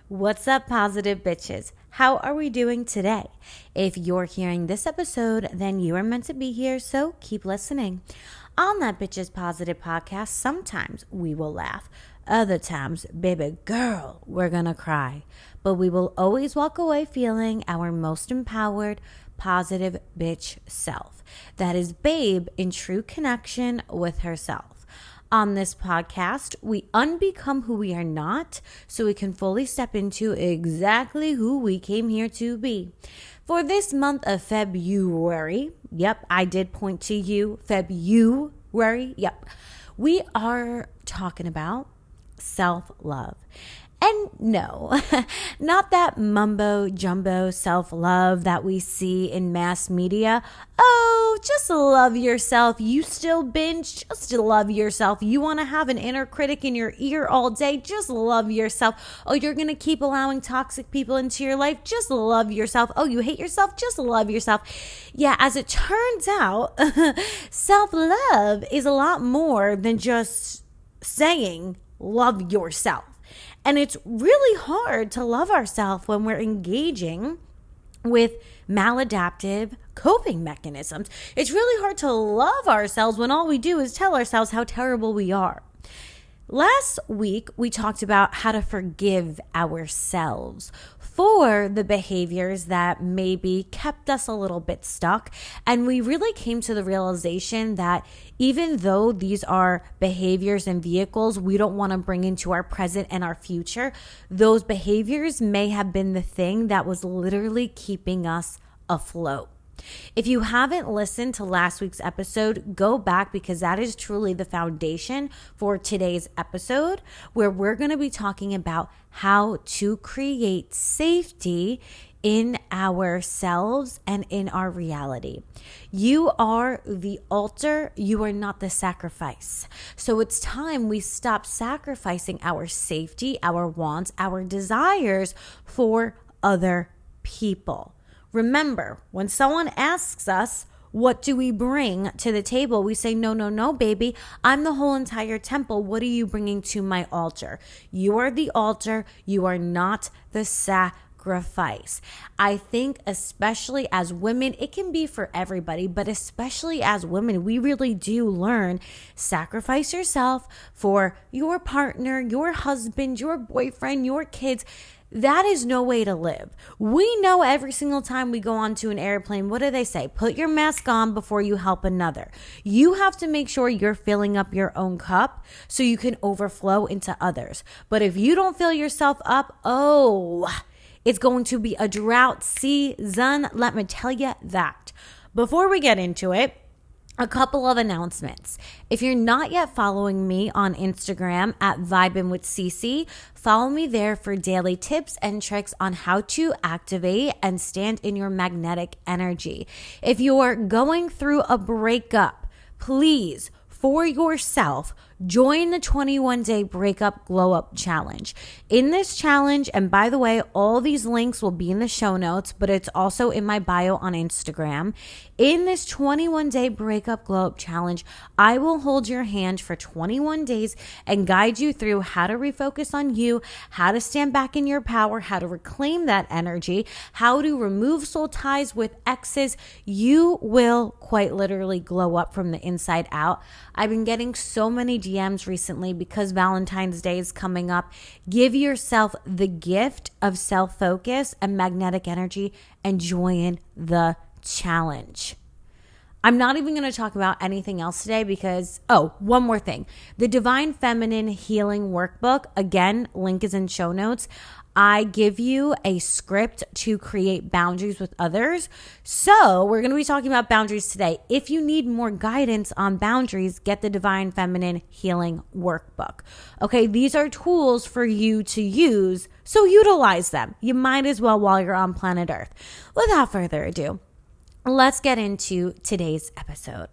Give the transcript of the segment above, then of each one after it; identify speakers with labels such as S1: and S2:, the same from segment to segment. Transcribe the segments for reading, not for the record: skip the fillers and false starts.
S1: What's up, positive bitches? How are we doing today? If you're hearing this episode, then you are meant to be here, so keep listening. On that Bitches Positive podcast, sometimes we will laugh. Other times, baby girl, we're gonna cry. But we will always walk away feeling our most empowered, positive bitch self. That is babe in true connection with herself. On this podcast, we unbecome who we are not so we can fully step into exactly who we came here to be. For this month of February, yep, I did point to you, February, yep, we are talking about self-love. And no, not that mumbo jumbo self-love that we see in mass media. Oh, just love yourself. You still binge? Just love yourself. You want to have an inner critic in your ear all day? Just love yourself. Oh, you're going to keep allowing toxic people into your life? Just love yourself. Oh, you hate yourself? Just love yourself. Yeah, as it turns out, self-love is a lot more than just saying love yourself. And it's really hard to love ourselves when we're engaging with maladaptive coping mechanisms. It's really hard to love ourselves when all we do is tell ourselves how terrible we are. Last week, we talked about how to forgive ourselves for the behaviors that maybe kept us a little bit stuck. And we really came to the realization that even though these are behaviors and vehicles we don't want to bring into our present and our future, those behaviors may have been the thing that was literally keeping us afloat. If you haven't listened to last week's episode, go back because that is truly the foundation for today's episode, where we're going to be talking about how to create safety in ourselves and in our reality. You are the altar, you are not the sacrifice. So it's time we stop sacrificing our safety, our wants, our desires for other people. Remember, when someone asks us, what do we bring to the table? We say, no, baby. I'm the whole entire temple. What are you bringing to my altar? You are the altar. You are not the sacrifice. I think especially as women, it can be for everybody, but especially as women, we really do learn sacrifice yourself for your partner, your husband, your boyfriend, your kids. That is no way to live. We know every single time we go onto an airplane, what do they say? Put your mask on before you help another. You have to make sure you're filling up your own cup so you can overflow into others. But if you don't fill yourself up, it's going to be a drought season. Let me tell you that. Before we get into it, a couple of announcements. If you're not yet following me on Instagram at Vibin with CiiCii, follow me there for daily tips and tricks on how to activate and stand in your magnetic energy. If you're going through a breakup, please, for yourself, join the 21-day breakup glow up challenge. In this challenge, and by the way, all these links will be in the show notes, but it's also in my bio on Instagram. In this 21-day breakup glow up challenge, I will hold your hand for 21 days and guide you through how to refocus on you, how to stand back in your power, how to reclaim that energy, how to remove soul ties with exes. You will quite literally glow up from the inside out. I've been getting so many DMs recently because Valentine's Day is coming up. Give yourself the gift of self-focus and magnetic energy and join the challenge. I'm not even going to talk about anything else today because, one more thing. The Divine Feminine Healing Workbook, again, link is in show notes. I give you a script to create boundaries with others. So we're going to be talking about boundaries today. If you need more guidance on boundaries, get the Divine Feminine Healing Workbook. Okay, these are tools for you to use, so utilize them. You might as well while you're on planet Earth. Without further ado, let's get into today's episode.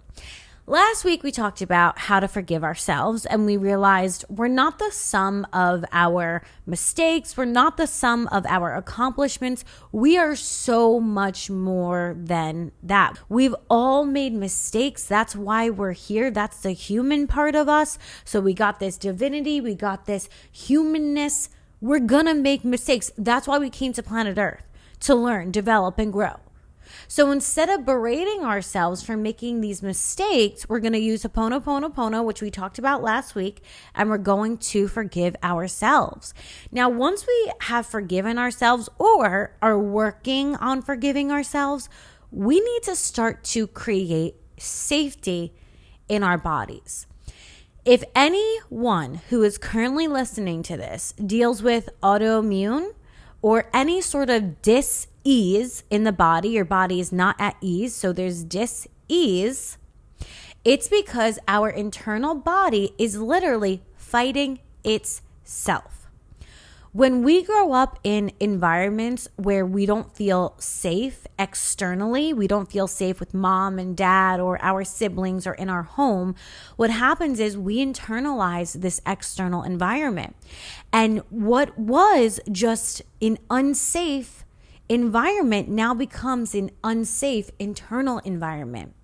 S1: Last week, we talked about how to forgive ourselves, and we realized we're not the sum of our mistakes. We're not the sum of our accomplishments. We are so much more than that. We've all made mistakes. That's why we're here. That's the human part of us. So we got this divinity. We got this humanness. We're going to make mistakes. That's why we came to planet Earth, to learn, develop, and grow. So instead of berating ourselves for making these mistakes, we're going to use Ho'oponopono, which we talked about last week, and we're going to forgive ourselves. Now, once we have forgiven ourselves or are working on forgiving ourselves, we need to start to create safety in our bodies. If anyone who is currently listening to this deals with autoimmune or any sort of dis-ease in the body, your body is not at ease, so there's dis-ease, it's because our internal body is literally fighting itself. When we grow up in environments where we don't feel safe externally, we don't feel safe with mom and dad or our siblings or in our home, what happens is we internalize this external environment. And what was just an unsafe environment now becomes an unsafe internal environment.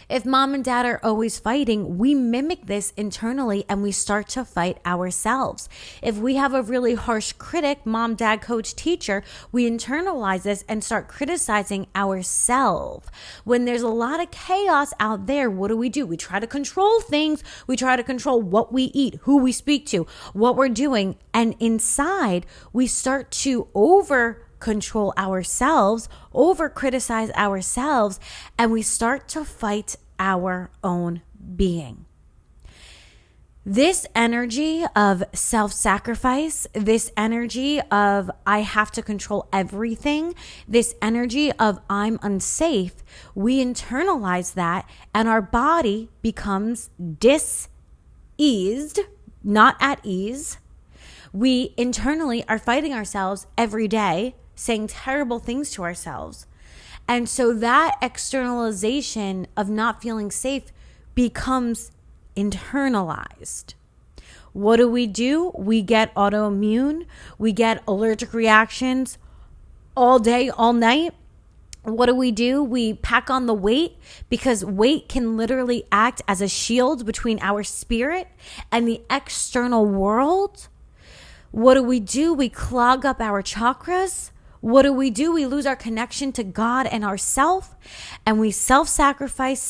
S1: If mom and dad are always fighting, we mimic this internally and we start to fight ourselves. If we have a really harsh critic, mom, dad, coach, teacher, we internalize this and start criticizing ourselves. When there's a lot of chaos out there, what do? We try to control things. We try to control what we eat, who we speak to, what we're doing. And inside, we start to control ourselves, over criticize ourselves, and we start to fight our own being. This energy of self-sacrifice, this energy of I have to control everything, this energy of I'm unsafe, we internalize that and our body becomes dis-eased, not at ease. We internally are fighting ourselves every day, saying terrible things to ourselves. And so that externalization of not feeling safe becomes internalized. What do? We get autoimmune. We get allergic reactions all day, all night. What do? We pack on the weight because weight can literally act as a shield between our spirit and the external world. What do? We clog up our chakras. What do? We lose our connection to God and ourself, and we self-sacrifice.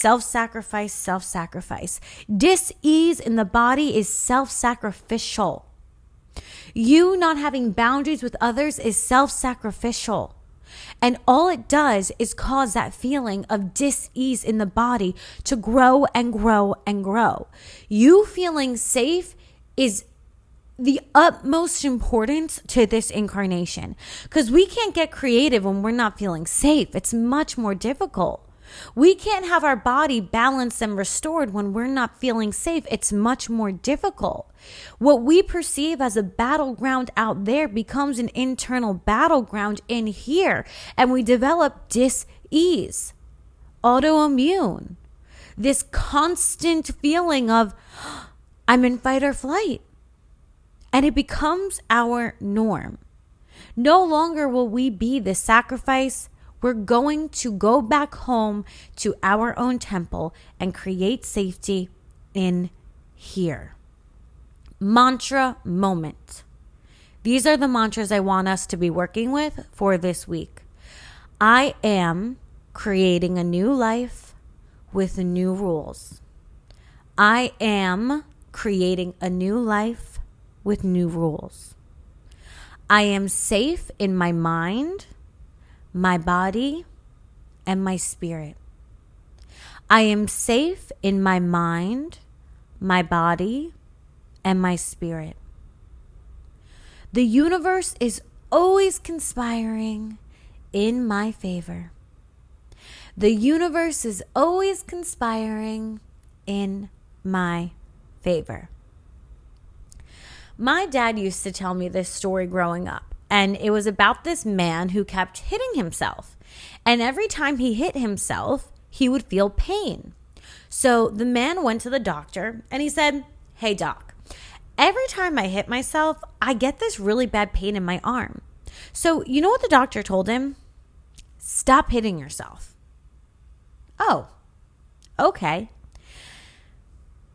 S1: Dis-ease in the body is self-sacrificial. You not having boundaries with others is self-sacrificial. And all it does is cause that feeling of dis-ease in the body to grow and grow and grow. You feeling safe is the utmost importance to this incarnation, because we can't get creative when we're not feeling safe. It's much more difficult. We can't have our body balanced and restored when we're not feeling safe. It's much more difficult. What we perceive as a battleground out there becomes an internal battleground in here, and we develop dis-ease, autoimmune, this constant feeling of I'm in fight or flight. And it becomes our norm. No longer will we be the sacrifice. We're going to go back home to our own temple and create safety in here. Mantra moment. These are the mantras I want us to be working with for this week. I am creating a new life with new rules. I am creating a new life with new rules. I am safe in my mind, my body, and my spirit. I am safe in my mind, my body, and my spirit. The universe is always conspiring in my favor. The universe is always conspiring in my favor. My dad used to tell me this story growing up, and it was about this man who kept hitting himself. And every time he hit himself, he would feel pain. So the man went to the doctor and he said, "Hey doc, every time I hit myself, I get this really bad pain in my arm." So you know what the doctor told him? Stop hitting yourself. Oh, okay.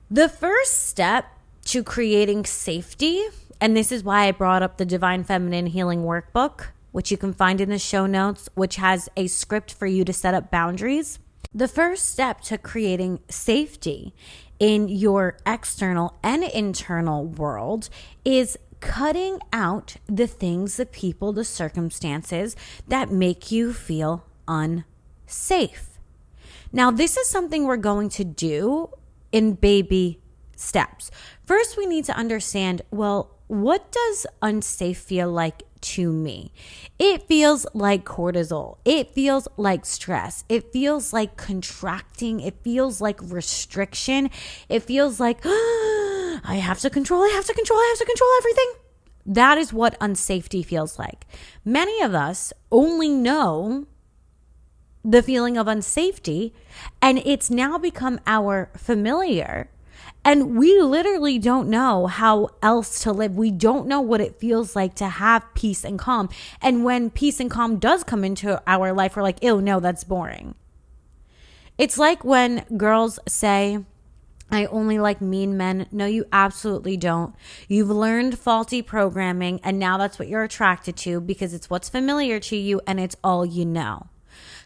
S1: The first step to creating safety And this is why I brought up the Divine Feminine Healing Workbook, which you can find in the show notes, which has a script for you to set up boundaries. The first step to creating safety in your external and internal world is cutting out the things, the people, the circumstances that make you feel unsafe. Now, this is something we're going to do in baby steps. First, we need to understand, well, what does unsafe feel like to me? It feels like cortisol. It feels like stress. It feels like contracting. It feels like restriction. It feels like I have to control everything. That is what unsafety feels like. Many of us only know the feeling of unsafety, and it's now become our familiar. And we literally don't know how else to live. We don't know what it feels like to have peace and calm. And when peace and calm does come into our life, we're like, ew, no, that's boring. It's like when girls say, I only like mean men. No, you absolutely don't. You've learned faulty programming, and now that's what you're attracted to because it's what's familiar to you and it's all you know.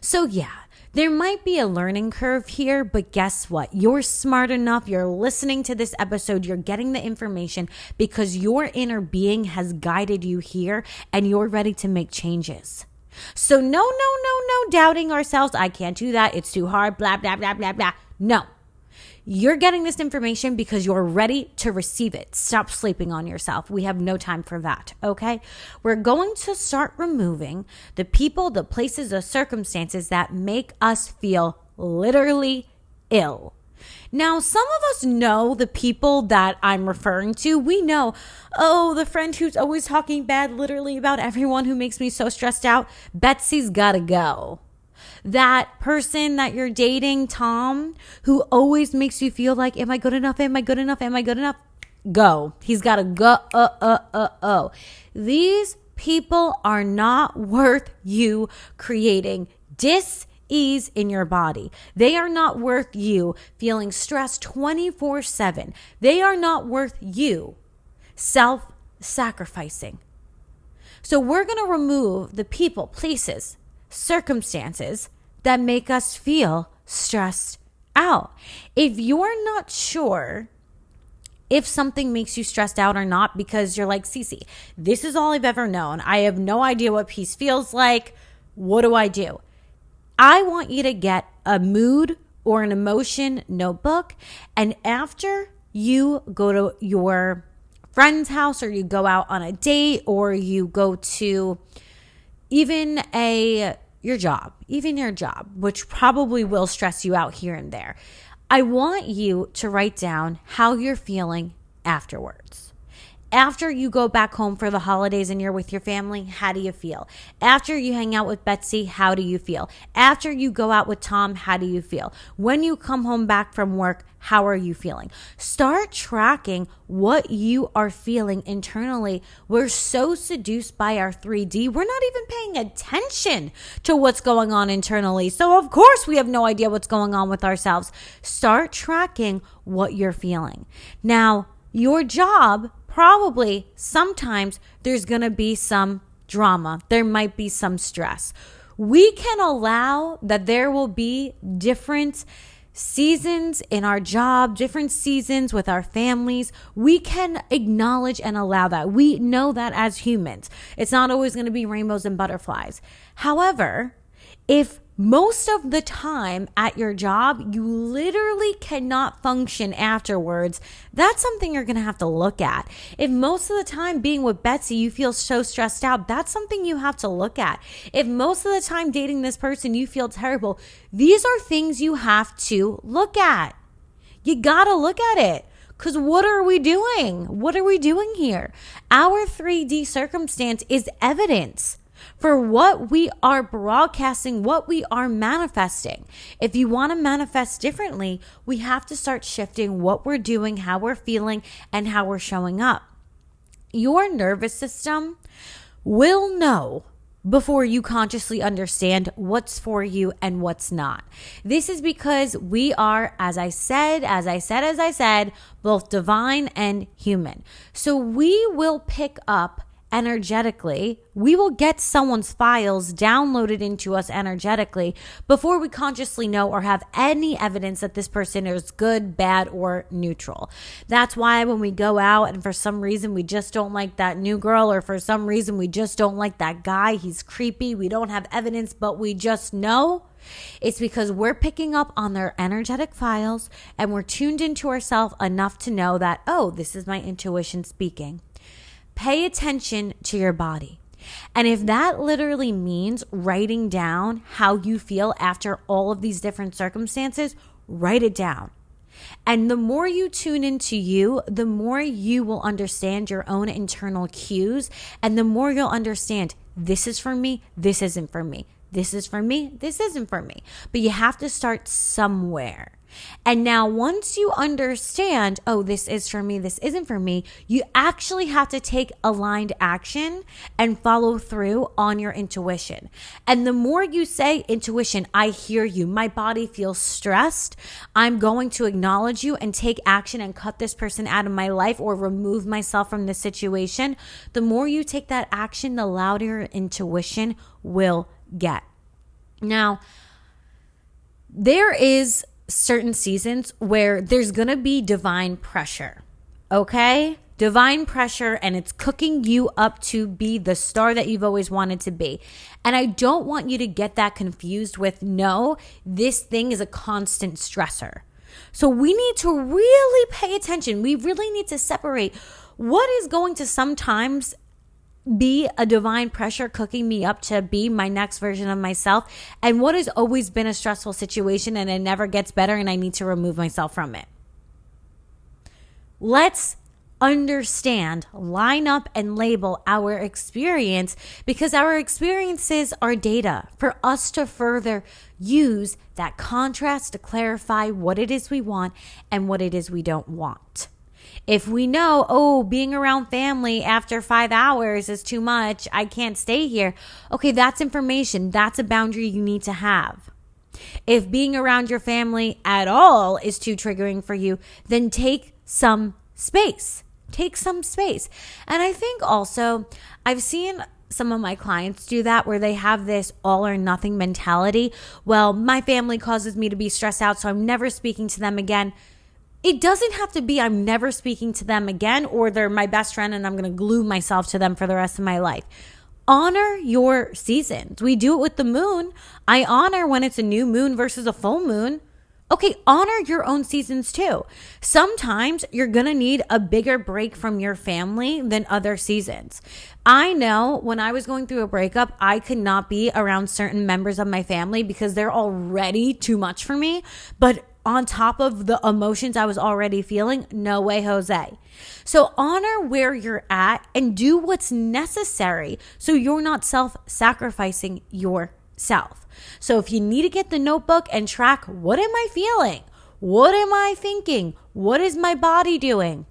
S1: So yeah, there might be a learning curve here, but guess what? You're smart enough. You're listening to this episode. You're getting the information because your inner being has guided you here and you're ready to make changes. So no doubting ourselves. I can't do that. It's too hard. Blah, blah, blah, blah, blah. No. You're getting this information because you're ready to receive it. Stop sleeping on yourself. We have no time for that, okay? We're going to start removing the people, the places, the circumstances that make us feel literally ill. Now, some of us know the people that I'm referring to. We know, oh, the friend who's always talking bad literally about everyone who makes me so stressed out. Betsy's gotta go. That person that you're dating, Tom, who always makes you feel like, am I good enough? Am I good enough? Am I good enough? Go. He's got to go. These people are not worth you creating dis-ease in your body. They are not worth you feeling stressed 24/7. They are not worth you self-sacrificing. So we're going to remove the people, places, circumstances that make us feel stressed out. If you're not sure if something makes you stressed out or not because you're like, CiiCii, this is all I've ever known. I have no idea what peace feels like. What do? I want you to get a mood or an emotion notebook, and after you go to your friend's house or you go out on a date or you go to even your job, which probably will stress you out here and there. I want you to write down how you're feeling afterwards. After you go back home for the holidays and you're with your family, how do you feel? After you hang out with Betsy, how do you feel? After you go out with Tom, how do you feel? When you come home back from work, how are you feeling? Start tracking what you are feeling internally. We're so seduced by our 3D, we're not even paying attention to what's going on internally. So of course we have no idea what's going on with ourselves. Start tracking what you're feeling. Now, your job, probably sometimes there's going to be some drama. There might be some stress. We can allow that there will be different seasons in our job, different seasons with our families. We can acknowledge and allow that. We know that as humans. It's not always going to be rainbows and butterflies. However, if most of the time at your job, you literally cannot function afterwards, that's something you're going to have to look at. If most of the time being with Betsy, you feel so stressed out, that's something you have to look at. If most of the time dating this person, you feel terrible, these are things you have to look at. You got to look at it. Because what are we doing? What are we doing here? Our 3D circumstance is evidence for what we are broadcasting, what we are manifesting. If you want to manifest differently, we have to start shifting what we're doing, how we're feeling, and how we're showing up. Your nervous system will know before you consciously understand what's for you and what's not. This is because we are, as I said, both divine and human. So we will pick up energetically, we will get someone's files downloaded into us energetically before we consciously know or have any evidence that this person is good, bad, or neutral. That's why when we go out and for some reason we just don't like that new girl, or for some reason we just don't like that guy, he's creepy, we don't have evidence, but we just know, it's because we're picking up on their energetic files and we're tuned into ourselves enough to know that, oh, this is my intuition speaking. Pay attention to your body. And if that literally means writing down how you feel after all of these different circumstances, write it down. And the more you tune into you, the more you will understand your own internal cues. And the more you'll understand, this is for me, this isn't for me. This is for me, this isn't for me. But you have to start somewhere. And now once you understand, oh, this is for me, this isn't for me, you actually have to take aligned action and follow through on your intuition. And the more you say, intuition, I hear you, my body feels stressed, I'm going to acknowledge you and take action and cut this person out of my life or remove myself from this situation, the more you take that action, the louder your intuition will get. Now, there is certain seasons where there's going to be divine pressure, okay? Divine pressure, and it's cooking you up to be the star that you've always wanted to be. And I don't want you to get that confused with, no, this thing is a constant stressor. So we need to really pay attention. We really need to separate what is going to sometimes be a divine pressure cooking me up to be my next version of myself, and what has always been a stressful situation and it never gets better and I need to remove myself from it. Let's understand, line up, and label our experience, because our experiences are data for us to further use that contrast to clarify what it is we want and what it is we don't want. If we know, oh, being around family after 5 hours is too much, I can't stay here. Okay, that's information. That's a boundary you need to have. If being around your family at all is too triggering for you, then take some space. Take some space. And I think also I've seen some of my clients do that, where they have this all or nothing mentality. Well, my family causes me to be stressed out, so I'm never speaking to them again. It doesn't have to be I'm never speaking to them again, or they're my best friend and I'm going to glue myself to them for the rest of my life. Honor your seasons. We do it with the moon. I honor when it's a new moon versus a full moon. Okay, honor your own seasons too. Sometimes you're going to need a bigger break from your family than other seasons. I know when I was going through a breakup, I could not be around certain members of my family because they're already too much for me. But on top of the emotions I was already feeling, no way, Jose. So honor where you're at and do what's necessary so you're not self-sacrificing yourself. So if you need to get the notebook and track, what am I feeling? What am I thinking? What is my body doing?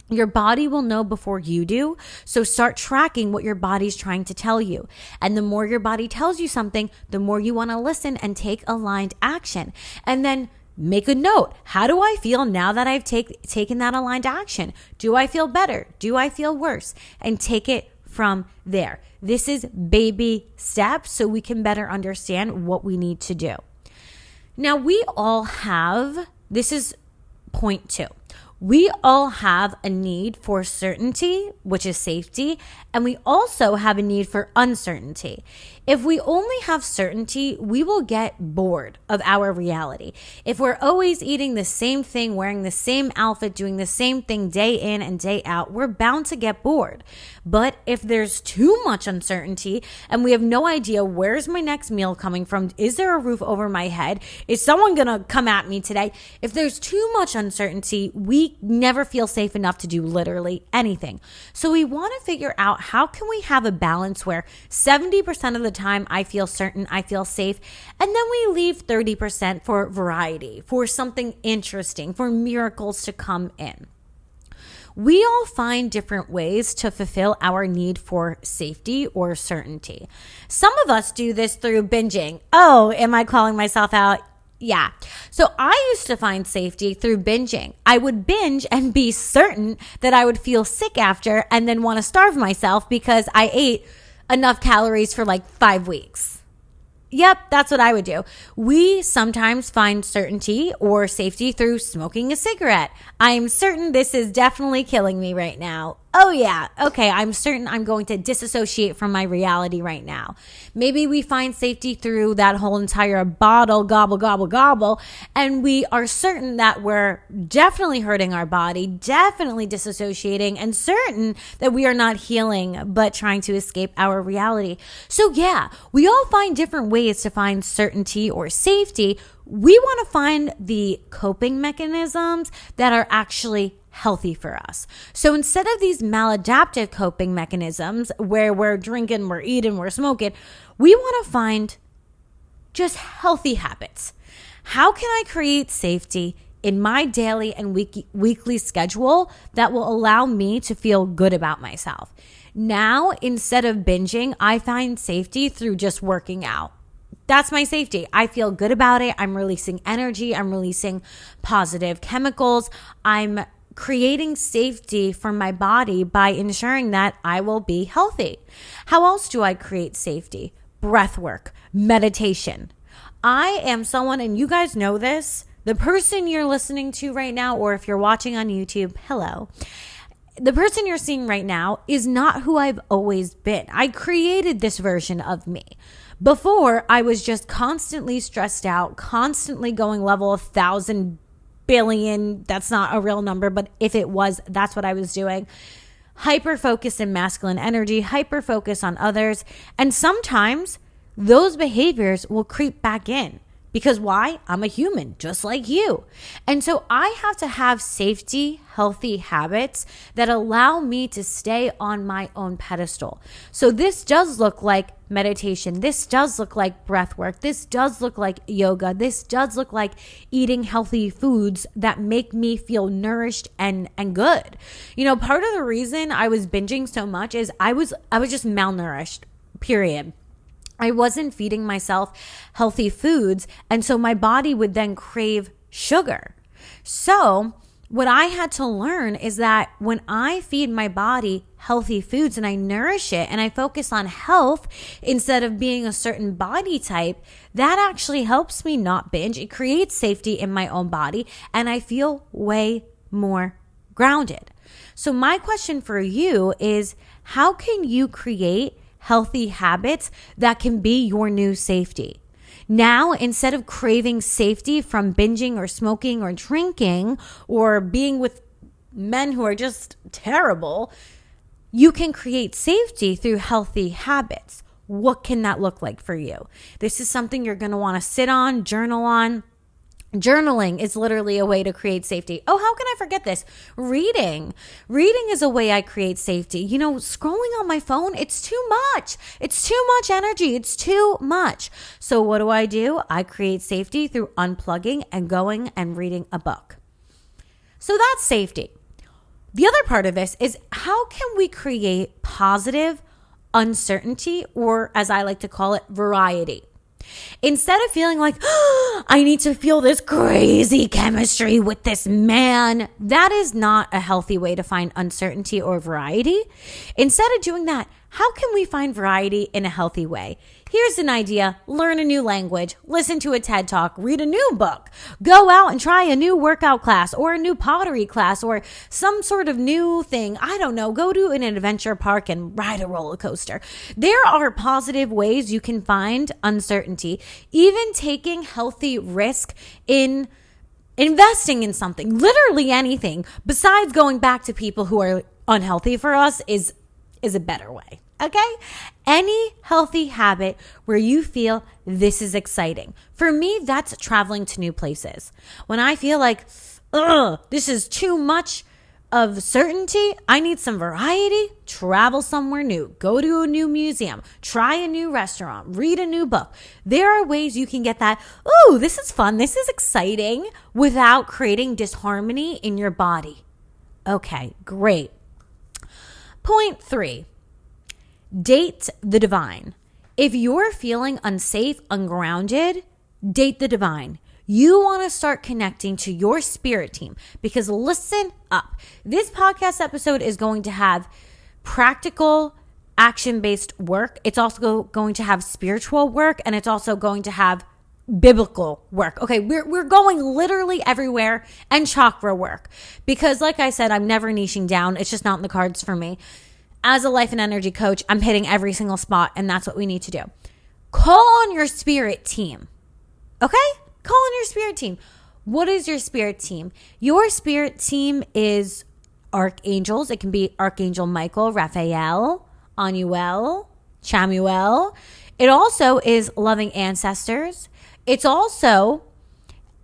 S1: Your body will know before you do. So start tracking what your body's trying to tell you. And the more your body tells you something, the more you want to listen and take aligned action. And then make a note. How do I feel now that I've taken that aligned action? Do I feel better? Do I feel worse? And take it from there. This is baby steps so we can better understand what we need to do. Now, we all have, this is point 2. We all have a need for certainty, which is safety, and we also have a need for uncertainty. If we only have certainty, we will get bored of our reality. If we're always eating the same thing, wearing the same outfit, doing the same thing day in and day out, we're bound to get bored. But if there's too much uncertainty and we have no idea, where's my next meal coming from? Is there a roof over my head? Is someone gonna come at me today? If there's too much uncertainty, we never feel safe enough to do literally anything. So we want to figure out, how can we have a balance where 70% of the time I feel certain, I feel safe, and then we leave 30% for variety, for something interesting, for miracles to come in. we all find different ways to fulfill our need for safety or certainty. Some of us do this through binging. Oh, am I calling myself out? Yeah. So I used to find safety through binging. I would binge and be certain that I would feel sick after and then want to starve myself because I ate enough calories for like 5 weeks. Yep, that's what I would do. We sometimes find certainty or safety through smoking a cigarette. I'm certain this is definitely killing me right now. Oh yeah, okay, I'm certain I'm going to disassociate from my reality right now. Maybe we find safety through that whole entire bottle, gobble, gobble, gobble, and we are certain that we're definitely hurting our body, definitely disassociating, and certain that we are not healing, but trying to escape our reality. So yeah, we all find different ways to find certainty or safety. We want to find the coping mechanisms that are actually healthy for us. So instead of these maladaptive coping mechanisms where we're drinking, we're eating, we're smoking, we want to find just healthy habits. How can I create safety in my daily and weekly schedule that will allow me to feel good about myself? Now, instead of binging, I find safety through just working out. That's my safety. I feel good about it. I'm releasing energy. I'm releasing positive chemicals. I'm creating safety for my body by ensuring that I will be healthy. How else do I create safety? Breath work, meditation. I am someone, and you guys know this, the person you're listening to right now, or if you're watching on YouTube, hello. The person you're seeing right now is not who I've always been. I created this version of me. Before, I was just constantly stressed out, constantly going level 1,000 billion. That's not a real number, but if it was, that's what I was doing. Hyper focus in masculine energy, hyper focus on others. And sometimes those behaviors will creep back in. Because why? I'm a human, just like you. And so I have to have safety, healthy habits that allow me to stay on my own pedestal. So this does look like meditation. This does look like breath work. This does look like yoga. This does look like eating healthy foods that make me feel nourished and good. You know, part of the reason I was binging so much is I was just malnourished, period. I wasn't feeding myself healthy foods, and so my body would then crave sugar. So what I had to learn is that when I feed my body healthy foods and I nourish it and I focus on health instead of being a certain body type, that actually helps me not binge. It creates safety in my own body, and I feel way more grounded. So my question for you is, how can you create healthy habits that can be your new safety? Now, instead of craving safety from binging or smoking or drinking or being with men who are just terrible, you can create safety through healthy habits. What can that look like for you? This is something you're going to want to sit on, journal on. Journaling is literally a way to create safety. Oh, how can I forget this? Reading. Reading is a way I create safety. You know, scrolling on my phone, it's too much. It's too much energy. It's too much. So what do? I create safety through unplugging and going and reading a book. So that's safety. The other part of this is, how can we create positive uncertainty, or as I like to call it, variety? Instead of feeling like, oh, I need to feel this crazy chemistry with this man, that is not a healthy way to find uncertainty or variety. Instead of doing that, how can we find variety in a healthy way? Here's an idea. Learn a new language, listen to a TED Talk, read a new book, go out and try a new workout class or a new pottery class or some sort of new thing. I don't know. Go to an adventure park and ride a roller coaster. There are positive ways you can find uncertainty. Even taking healthy risk in investing in something, literally anything besides going back to people who are unhealthy for us is a better way. Okay? Any healthy habit where you feel this is exciting. For me, that's traveling to new places. When I feel like, this is too much of certainty, I need some variety, travel somewhere new, go to a new museum, try a new restaurant, read a new book. There are ways you can get that, this is fun, this is exciting, without creating disharmony in your body. Okay, great. Point 3, date the divine. If you're feeling unsafe, ungrounded, date the divine. You want to start connecting to your spirit team because listen up. This podcast episode is going to have practical, action-based work. It's also going to have spiritual work, and it's also going to have biblical work. Okay, we're going literally everywhere, and chakra work. Because like I said, I'm never niching down. It's just not in the cards for me. As a life and energy coach, I'm hitting every single spot, and that's what we need to do. Call on your spirit team. Okay? Call on your spirit team. What is your spirit team? Your spirit team is archangels. It can be Archangel Michael, Raphael, Anuel, Chamuel. It also is loving ancestors. It's also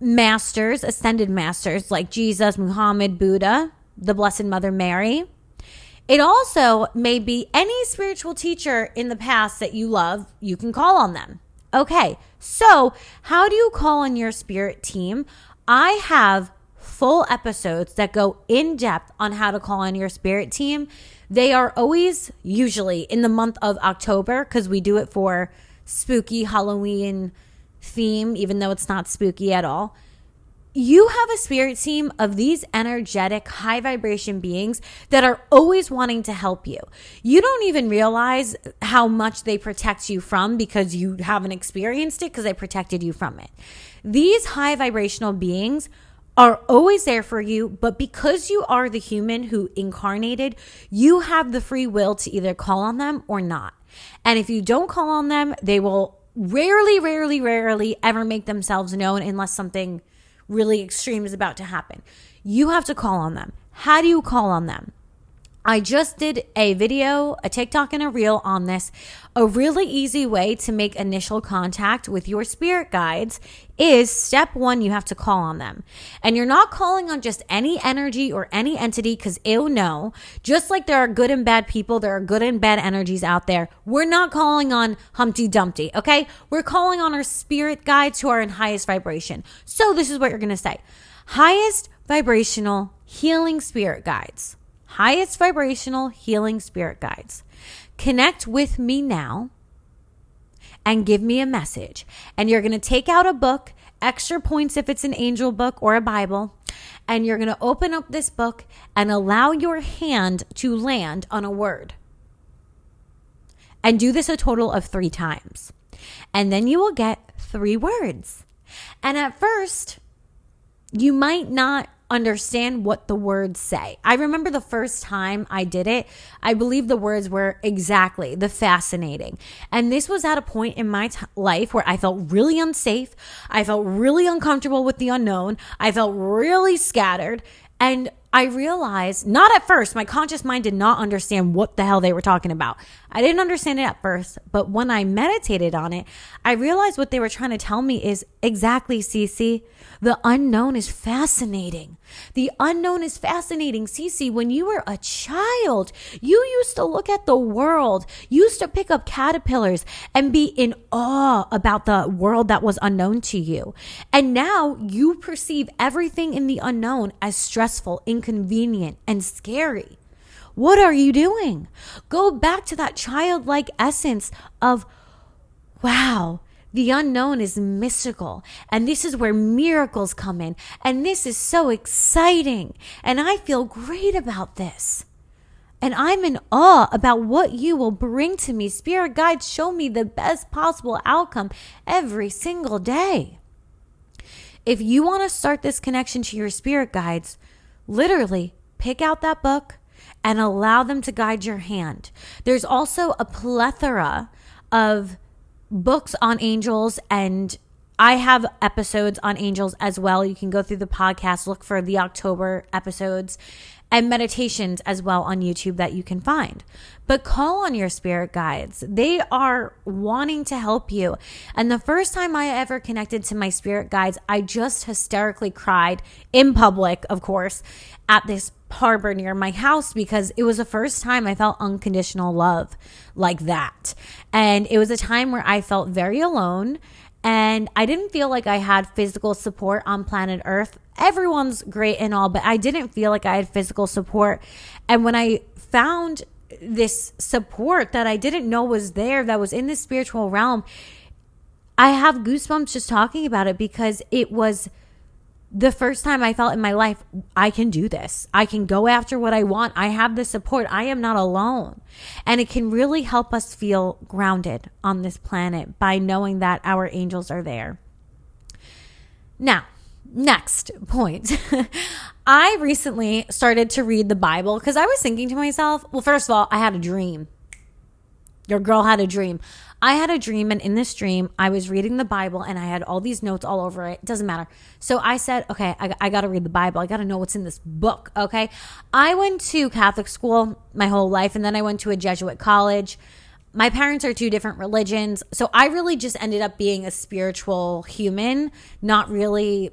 S1: masters, ascended masters like Jesus, Muhammad, Buddha, the Blessed Mother Mary. It also may be any spiritual teacher in the past that you love. You can call on them. Okay, so how do you call on your spirit team? I have full episodes that go in depth on how to call on your spirit team. They are always usually in the month of October because we do it for spooky Halloween theme, even though it's not spooky at all. You have a spirit team of these energetic, high vibration beings that are always wanting to help you. You don't even realize how much they protect you from because you haven't experienced it because they protected you from it. These high vibrational beings are always there for you, but because you are the human who incarnated, you have the free will to either call on them or not. And if you don't call on them, they will rarely ever make themselves known unless something really extreme is about to happen. You have to call on them. How do you call on them? I just did a video, a TikTok and a reel on this. A really easy way to make initial contact with your spirit guides is step 1, you have to call on them. And you're not calling on just any energy or any entity because no. Just like there are good and bad people, there are good and bad energies out there. We're not calling on Humpty Dumpty, okay? We're calling on our spirit guides who are in highest vibration. So this is what you're going to say. Highest vibrational healing spirit guides. Highest vibrational healing spirit guides. Connect with me now and give me a message. And you're going to take out a book, extra points if it's an angel book or a Bible, and you're going to open up this book and allow your hand to land on a word. And do this a total of 3 times. And then you will get 3 words. And at first, you might not understand what the words say. I remember the first time I did it, I believe the words were exactly the fascinating. And this was at a point in my life where I felt really unsafe. I felt really uncomfortable with the unknown. I felt really scattered. And I realized, not at first, my conscious mind did not understand what the hell they were talking about. I didn't understand it at first, but when I meditated on it, I realized what they were trying to tell me is exactly, CiiCii. The unknown is fascinating. The unknown is fascinating. CiiCii, when you were a child, you used to look at the world, you used to pick up caterpillars and be in awe about the world that was unknown to you. And now you perceive everything in the unknown as stressful, inconvenient, and scary. What are you doing? Go back to that childlike essence of, wow, the unknown is mystical, and this is where miracles come in, and this is so exciting, and I feel great about this. And I'm in awe about what you will bring to me. Spirit guides show me the best possible outcome every single day. If you want to start this connection to your spirit guides, literally pick out that book and allow them to guide your hand. There's also a plethora of books on angels, and I have episodes on angels as well. You can go through the podcast, look for the October episodes, and meditations as well on YouTube that you can find. But call on your spirit guides. They are wanting to help you. And the first time I ever connected to my spirit guides, I just hysterically cried in public, of course, at this harbor near my house because it was the first time I felt unconditional love like that. And it was a time where I felt very alone and I didn't feel like I had physical support on planet Earth. Everyone's great and all, but I didn't feel like I had physical support. And when I found this support that I didn't know was there, that was in the spiritual realm, I have goosebumps just talking about it, because it was the first time I felt in my life, I can do this. I can go after what I want. I have the support. I am not alone. And it can really help us feel grounded on this planet by knowing that our angels are there. Now, next point. I recently started to read the Bible because I was thinking to myself, well, first of all, I had a dream. Your girl had a dream. I had a dream, and in this dream, I was reading the Bible, and I had all these notes all over it. It doesn't matter. So I said, okay, I got to read the Bible. I got to know what's in this book, okay? I went to Catholic school my whole life, and then I went to a Jesuit college. My parents are two different religions, so I really just ended up being a spiritual human, not really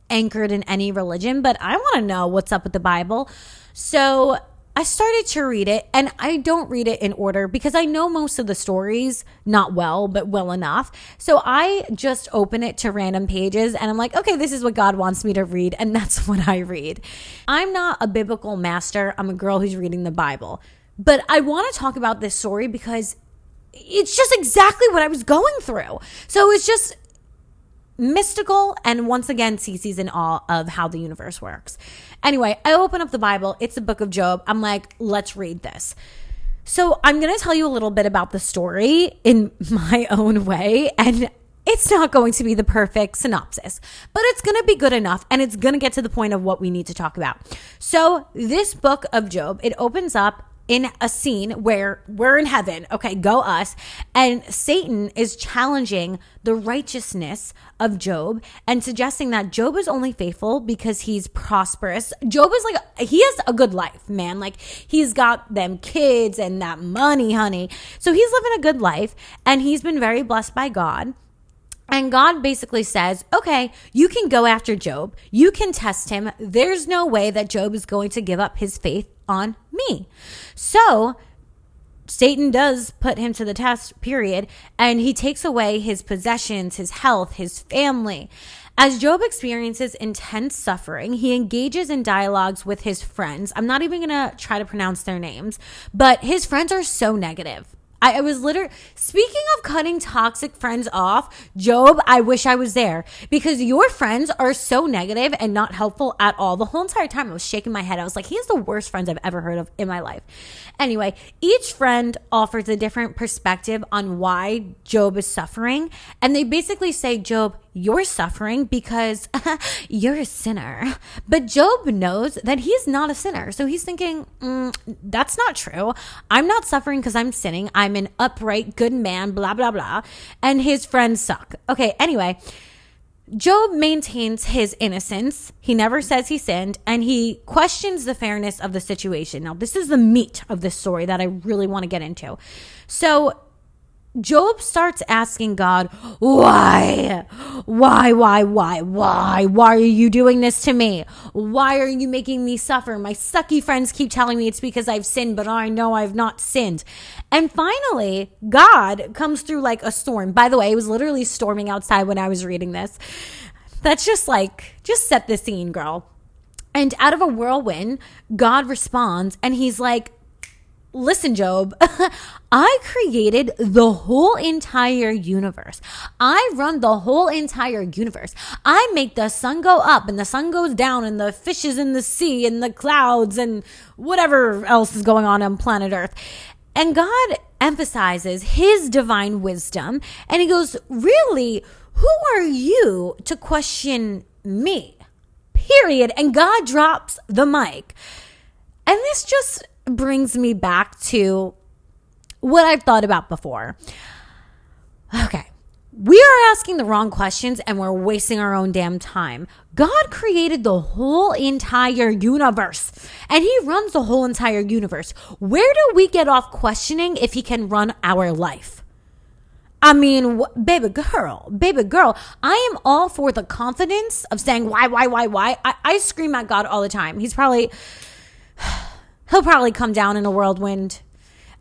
S1: anchored in any religion, but I want to know what's up with the Bible. So I started to read it, and I don't read it in order because I know most of the stories, not well, but well enough. So I just open it to random pages, and I'm like, okay, this is what God wants me to read, and that's what I read. I'm not a biblical master. I'm a girl who's reading the Bible. But I want to talk about this story because it's just exactly what I was going through. So it's just mystical, and once again, CiiCii's in awe of how the universe works. Anyway, I open up the Bible. It's the book of Job. I'm like, let's read this. So I'm going to tell you a little bit about the story in my own way, and it's not going to be the perfect synopsis, but it's going to be good enough, and it's going to get to the point of what we need to talk about. So this book of Job, it opens up in a scene where we're in heaven, okay, go us, and Satan is challenging the righteousness of Job and suggesting that Job is only faithful because he's prosperous. Job is like, he has a good life, man. Like, he's got them kids and that money, honey. So he's living a good life, and he's been very blessed by God. And God basically says, okay, you can go after Job. You can test him. There's no way that Job is going to give up his faith on me. So Satan does put him to the test, period. And he takes away his possessions, his health, his family. As Job experiences intense suffering, he engages in dialogues with his friends. I'm not even going to try to pronounce their names, but his friends are so negative. I was literally, speaking of cutting toxic friends off, Job, I wish I was there, because your friends are so negative and not helpful at all. The whole entire time I was shaking my head. I was like, he has the worst friends I've ever heard of in my life. Anyway, each friend offers a different perspective on why Job is suffering. And they basically say, Job, you're suffering because you're a sinner. But Job knows that he's not a sinner. So he's thinking, that's not true. I'm not suffering because I'm sinning. I'm an upright, good man, blah, blah, blah. And his friends suck. Okay, anyway, Job maintains his innocence. He never says he sinned, and he questions the fairness of the situation. Now, this is the meat of this story that I really want to get into. So Job starts asking God, why? Why are you doing this to me? Why are you making me suffer? My sucky friends keep telling me it's because I've sinned, but I know I've not sinned. And finally, God comes through like a storm. By the way, it was literally storming outside when I was reading this. That's just set the scene, girl. And out of a whirlwind, God responds, and he's like, listen, Job, I created the whole entire universe. I run the whole entire universe. I make the sun go up and the sun goes down and the fishes in the sea and the clouds and whatever else is going on planet Earth. And God emphasizes his divine wisdom. And he goes, really, who are you to question me? Period. And God drops the mic. And this just brings me back to what I've thought about before. Okay, we are asking the wrong questions and we're wasting our own damn time. God created the whole entire universe, and he runs the whole entire universe. Where do we get off questioning if he can run our life? I mean, baby girl, I am all for the confidence of saying why. I scream at God all the time. He'll probably come down in a whirlwind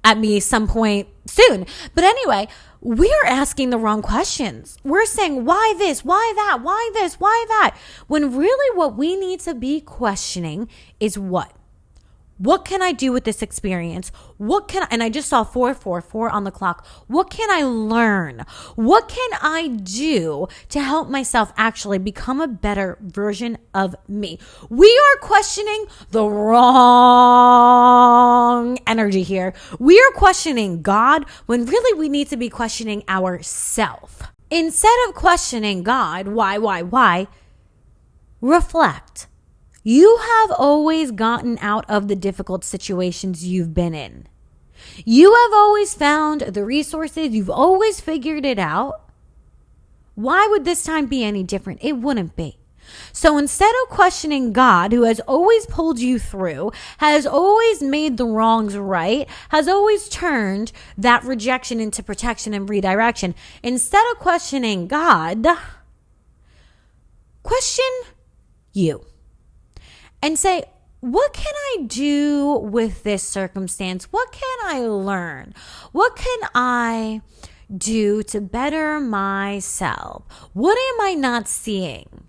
S1: at me some point soon. But anyway, we're asking the wrong questions. We're saying, why this, why that, why this, why that? When really what we need to be questioning is what? What can I do with this experience? And I just saw 444 on the clock. What can I learn? What can I do to help myself actually become a better version of me? We are questioning the wrong energy here. We are questioning God when really we need to be questioning ourselves. Instead of questioning God, why? Reflect. You have always gotten out of the difficult situations you've been in. You have always found the resources. You've always figured it out. Why would this time be any different? It wouldn't be. So instead of questioning God, who has always pulled you through, has always made the wrongs right, has always turned that rejection into protection and redirection, instead of questioning God, question you. And say, what can I do with this circumstance? What can I learn? What can I do to better myself? What am I not seeing?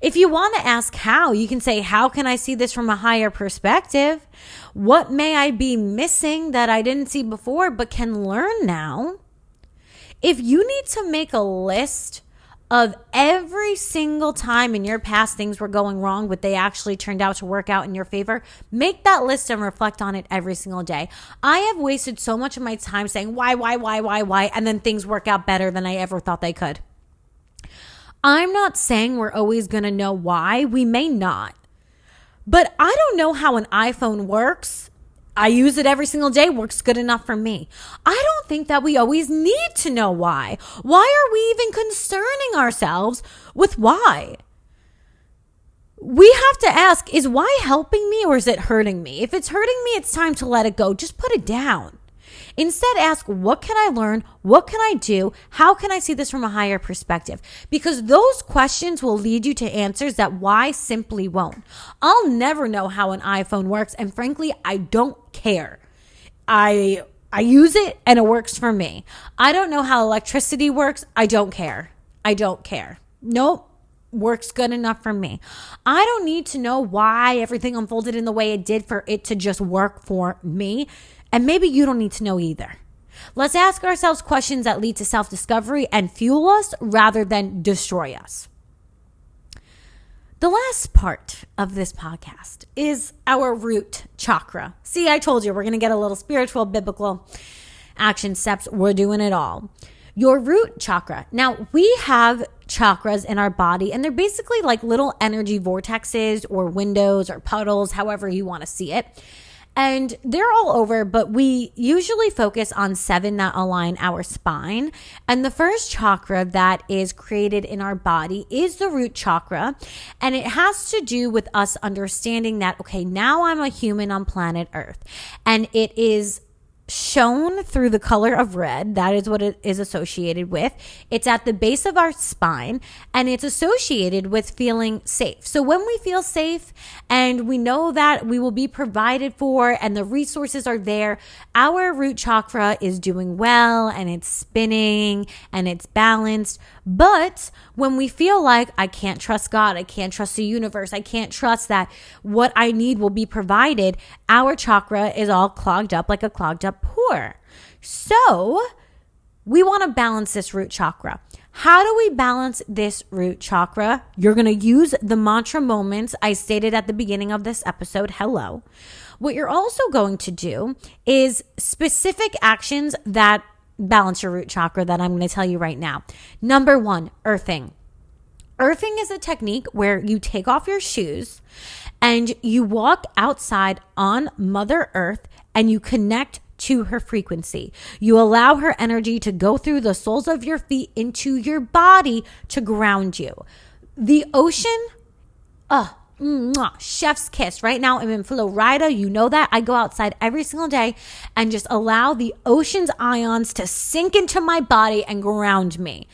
S1: If you want to ask how, you can say, how can I see this from a higher perspective? What may I be missing that I didn't see before but can learn now? If you need to make a list of every single time in your past things were going wrong, but they actually turned out to work out in your favor, make that list and reflect on it every single day. I have wasted so much of my time saying why, and then things work out better than I ever thought they could. I'm not saying we're always going to know why. We may not. But I don't know how an iPhone works. I use it every single day, works good enough for me. I don't think that we always need to know why. Why are we even concerning ourselves with why? We have to ask, is why helping me or is it hurting me? If it's hurting me, it's time to let it go. Just put it down. Instead, ask, what can I learn? What can I do? How can I see this from a higher perspective? Because those questions will lead you to answers that why simply won't. I'll never know how an iPhone works. And frankly, I don't care. I use it and it works for me. I don't know how electricity works. I don't care. Nope. Works good enough for me. I don't need to know why everything unfolded in the way it did for it to just work for me. And maybe you don't need to know either. Let's ask ourselves questions that lead to self-discovery and fuel us rather than destroy us. The last part of this podcast is our root chakra. See, I told you we're going to get a little spiritual, biblical action steps. We're doing it all. Your root chakra. Now, we have chakras in our body, and they're basically like little energy vortexes or windows or puddles, however you want to see it. And they're all over, but we usually focus on 7 that align our spine. And the first chakra that is created in our body is the root chakra. And it has to do with us understanding that, okay, now I'm a human on planet Earth. And it is shown through the color of red. That is what it is associated with. It's at the base of our spine, and it's associated with feeling safe. So when we feel safe and we know that we will be provided for and the resources are there, our root chakra is doing well and it's spinning and it's balanced. But when we feel like I can't trust God, I can't trust the universe, I can't trust that what I need will be provided, our chakra is all clogged up like a clogged up pour. So we want to balance this root chakra. How do we balance this root chakra? You're going to use the mantra moments I stated at the beginning of this episode. Hello. What you're also going to do is specific actions that balance your root chakra that I'm going to tell you right now. Number 1, earthing. Earthing is a technique where you take off your shoes and you walk outside on Mother Earth and you connect to her frequency. You allow her energy to go through the soles of your feet into your body to ground you. The ocean, chef's kiss. Right now I'm in Florida. You know that. I go outside every single day and just allow the ocean's ions to sink into my body and ground me.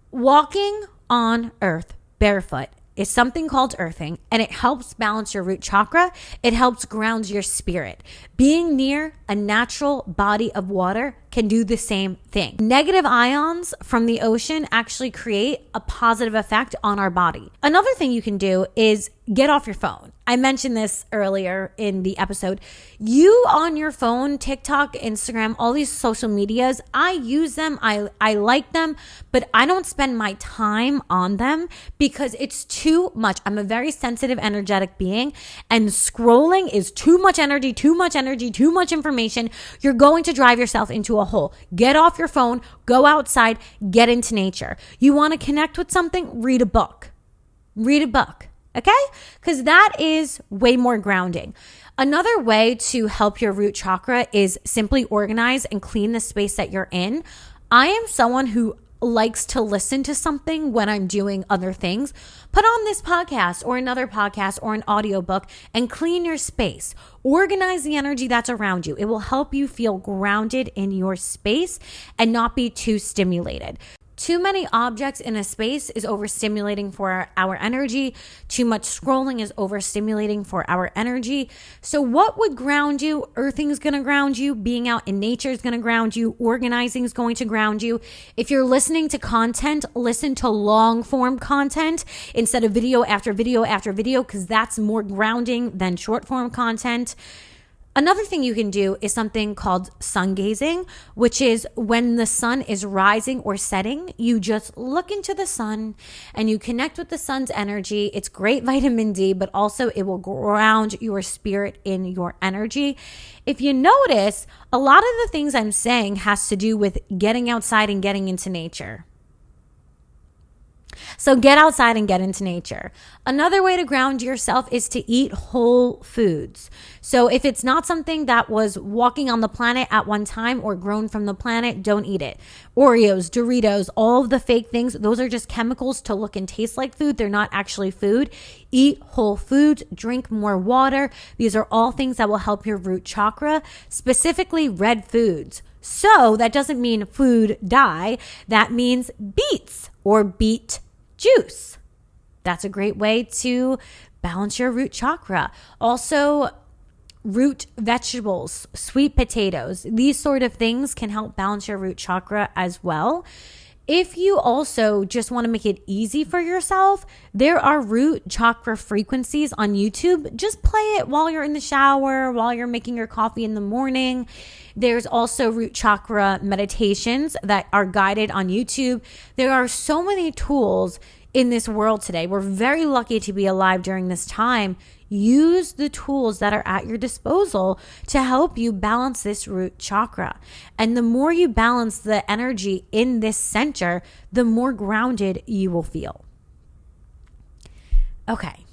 S1: Walking on earth barefoot is something called earthing, and it helps balance your root chakra. It helps ground your spirit. Being near a natural body of water can do the same thing. Negative ions from the ocean actually create a positive effect on our body. Another thing you can do is get off your phone. I mentioned this earlier in the episode. You on your phone, TikTok, Instagram, all these social medias, I use them. I like them, but I don't spend my time on them because it's too much. I'm a very sensitive, energetic being, and scrolling is too much energy, too much information. You're going to drive yourself into a hole. Get off your phone, go outside, get into nature. You want to connect with something? Read a book. Okay? Because that is way more grounding. Another way to help your root chakra is simply organize and clean the space that you're in. I am someone who likes to listen to something when I'm doing other things. Put on this podcast or another podcast or an audiobook and clean your space. Organize the energy that's around you. It will help you feel grounded in your space and not be too stimulated. Too many objects in a space is overstimulating for our energy. Too much scrolling is overstimulating for our energy. So what would ground you? Earthing is going to ground you. Being out in nature is going to ground you. Organizing is going to ground you. If you're listening to content, listen to long form content instead of video after video after video, because that's more grounding than short form content. Another thing you can do is something called sun gazing, which is when the sun is rising or setting, you just look into the sun and you connect with the sun's energy. It's great vitamin D, but also it will ground your spirit in your energy. If you notice, a lot of the things I'm saying has to do with getting outside and getting into nature. So get outside and get into nature. Another way to ground yourself is to eat whole foods. So if it's not something that was walking on the planet at one time or grown from the planet, don't eat it. Oreos, Doritos, all of the fake things, those are just chemicals to look and taste like food. They're not actually food. Eat whole foods, drink more water. These are all things that will help your root chakra, specifically red foods. So that doesn't mean food dye. That means beets or beet juice. That's a great way to balance your root chakra. Also, root vegetables, sweet potatoes, these sort of things can help balance your root chakra as well. If you also just want to make it easy for yourself, there are root chakra frequencies on YouTube. Just play it while you're in the shower, while you're making your coffee in the morning. There's also root chakra meditations that are guided on YouTube. There are so many tools in this world today. We're very lucky to be alive during this time. Use the tools that are at your disposal to help you balance this root chakra. And the more you balance the energy in this center, the more grounded you will feel. Okay.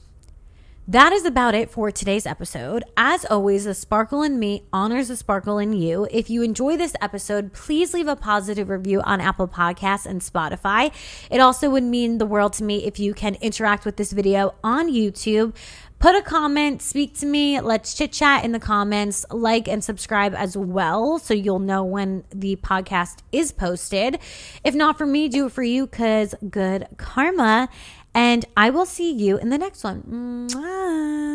S1: That is about it for today's episode. As always, the sparkle in me honors the sparkle in you. If you enjoy this episode, please leave a positive review on Apple Podcasts and Spotify. It also would mean the world to me if you can interact with this video on YouTube. Put a comment, speak to me, let's chit chat in the comments, like and subscribe as well so you'll know when the podcast is posted. If not for me, do it for you because good karma. And I will see you in the next one. Mwah.